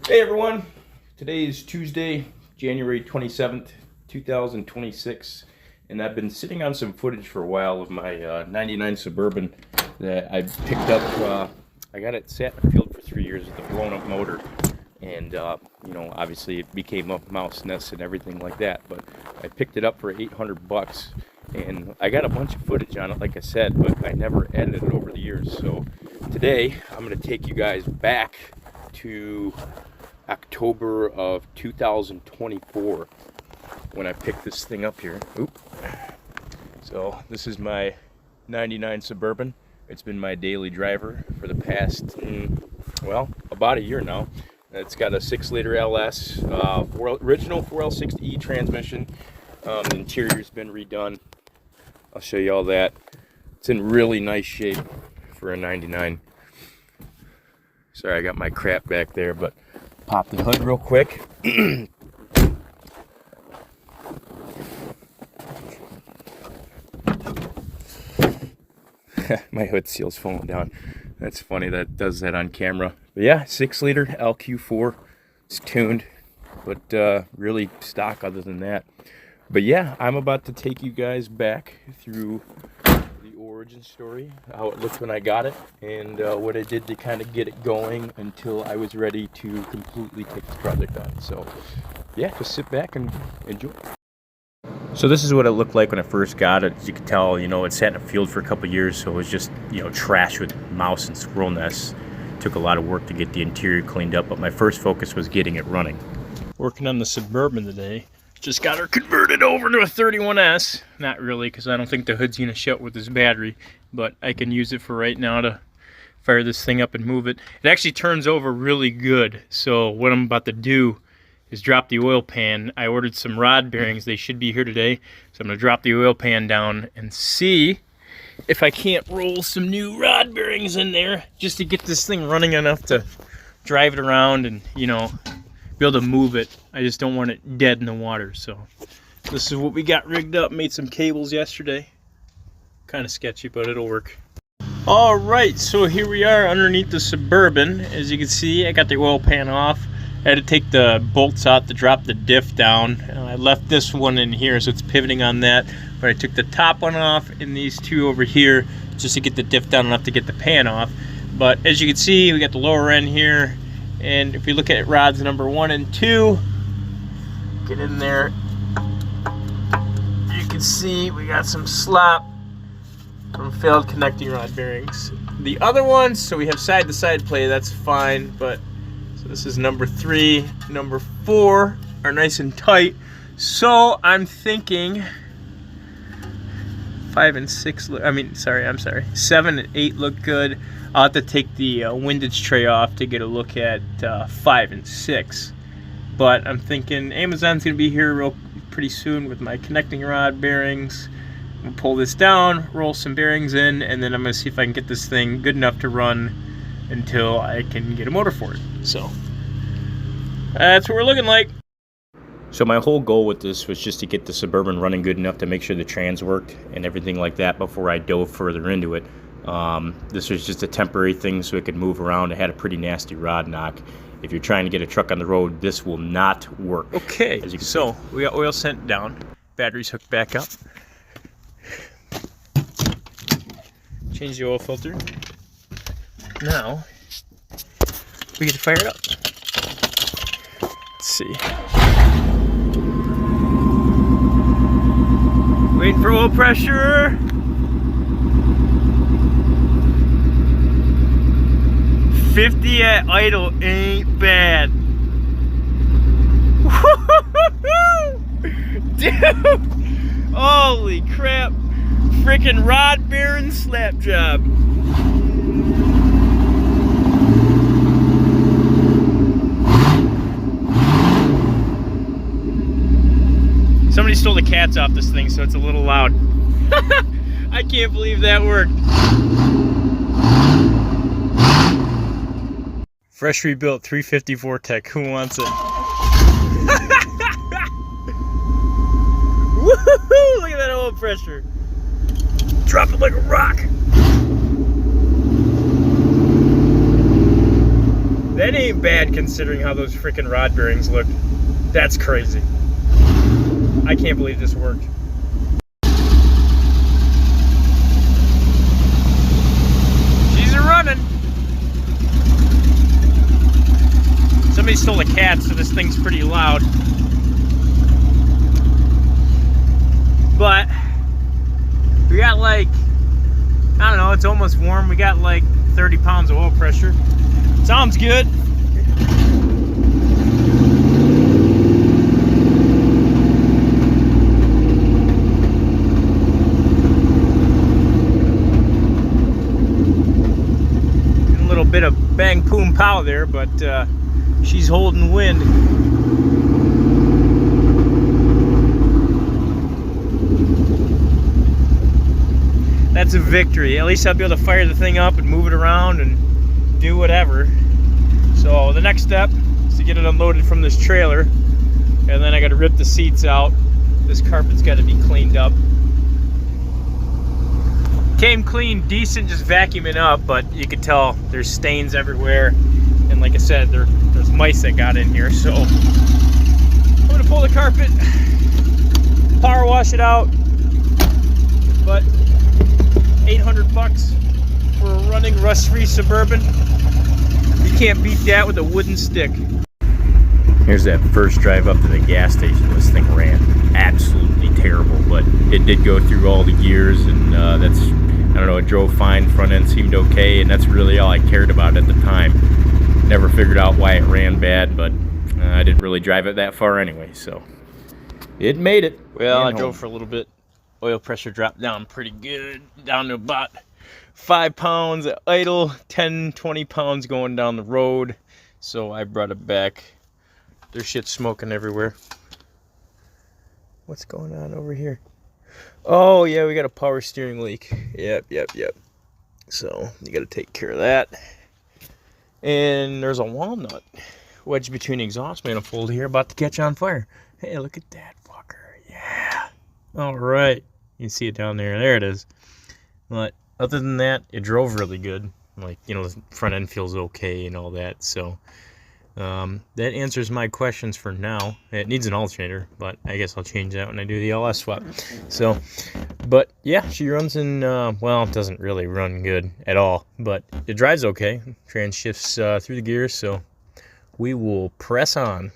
Hey everyone, today is Tuesday, January 27th, 2026, and I've been sitting on some footage for a while of my 99 Suburban that I picked up. I got it sat in the field for 3 years with a blown up motor, and obviously it became a mouse nest and everything like that, but I picked it up for 800 bucks, and I got a bunch of footage on it, like I said, but I never edited it over the years. So today I'm going to take you guys back to October of 2024 when I picked this thing up here. Oop. So this is my 99 Suburban. It's been my daily driver for the past, about a year now. It's got a 6-liter LS, original 4L60E transmission. The interior's been redone. I'll show you all that. It's in really nice shape for a 99. Sorry, I got my crap back there, but pop the hood real quick. My hood seal's falling down. That's funny, that does that on camera. But yeah, 6-liter LQ4. It's tuned, but really stock other than that. But yeah, I'm about to take you guys back through the origin story, how it looked when I got it, and what I did to kind of get it going until I was ready to completely take the project on. So yeah, just sit back and enjoy. So this is what it looked like when I first got it. As you can tell, it sat in a field for a couple years, so it was just, trash with mouse and squirrel nests. It took a lot of work to get the interior cleaned up, but my first focus was getting it running. Working on the Suburban today. Just got her converted over to a 31S. Not really, because I don't think the hood's going to shut with this battery, but I can use it for right now to fire this thing up and move it. It actually turns over really good, so what I'm about to do is drop the oil pan. I ordered some rod bearings. They should be here today, so I'm going to drop the oil pan down and see if I can't roll some new rod bearings in there just to get this thing running enough to drive it around and, be able to move it. I just don't want it dead in the water. So this is what we got rigged up. Made some cables yesterday. Kind of sketchy, but it'll work. All right, so here we are underneath the Suburban. As you can see, I got the oil pan off. I had to take the bolts out to drop the diff down. I left this one in here, so it's pivoting on that. But I took the top one off and these two over here just to get the diff down enough to get the pan off. But as you can see, we got the lower end here. And if we look at rods number 1 and 2, get in there, you can see we got some slop from failed connecting rod bearings. The other ones, so we have side-to-side play, that's fine, but so this is number 3, number 4 are nice and tight. So I'm thinking 5 and 6, I'm sorry, 7 and 8 look good. I'll have to take the windage tray off to get a look at 5 and 6. But I'm thinking Amazon's going to be here pretty soon with my connecting rod bearings. I'm going to pull this down, roll some bearings in, and then I'm going to see if I can get this thing good enough to run until I can get a motor for it. So that's what we're looking like. So my whole goal with this was just to get the Suburban running good enough to make sure the trans worked and everything like that before I dove further into it. This was just a temporary thing so it could move around. It had a pretty nasty rod knock. If you're trying to get a truck on the road, this will not work. Okay, so we got oil sent down. Battery's hooked back up. Change the oil filter. Now, we get to fire it up. Let's see. Waiting for oil pressure. 50 at idle ain't bad. Dude! Holy crap! Freaking rod bearing slap job. Somebody stole the cats off this thing, so it's a little loud. I can't believe that worked. Fresh rebuilt 350 Vortec. Who wants it? Woohoo! Look at that oil pressure. Drop it like a rock. That ain't bad considering how those freaking rod bearings look. That's crazy. I can't believe this worked. She's running. Somebody stole a cat, so this thing's pretty loud. But we got like, I don't know, it's almost warm. We got like 30 pounds of oil pressure. Sounds good. A little bit of bang poom pow there, but she's holding wind. That's a victory. At least I'll be able to fire the thing up and move it around and do whatever. So the next step is to get it unloaded from this trailer, and then I got to rip the seats out. This carpet's got to be cleaned up. Came clean, decent, just vacuuming up, but you could tell there's stains everywhere. And like I said, there's mice that got in here. So I'm gonna pull the carpet, power wash it out, but 800 bucks for a running rust-free Suburban. You can't beat that with a wooden stick. Here's that first drive up to the gas station. This thing ran absolutely terrible, but it did go through all the gears, and that's, I don't know, it drove fine. Front end seemed okay, and that's really all I cared about at the time. Never figured out why it ran bad, but I didn't really drive it that far anyway, so it made it. Well, I drove for a little bit. Oil pressure dropped down pretty good, down to about 5 pounds at idle, 10, 20 pounds going down the road. So I brought it back. There's shit smoking everywhere. What's going on over here? Oh yeah, we got a power steering leak. Yep. So you got to take care of that. And there's a walnut wedged between the exhaust manifold here, about to catch on fire. Hey, look at that fucker. Yeah. All right, you can see it down there. There it is. But other than that, it drove really good. Like, you know, the front end feels okay and all that. So that answers my questions for now. It needs an alternator, but I guess I'll change that when I do the LS swap. So, but yeah, she runs in, well, it doesn't really run good at all, but it drives okay. Trans shifts through the gears, so we will press on.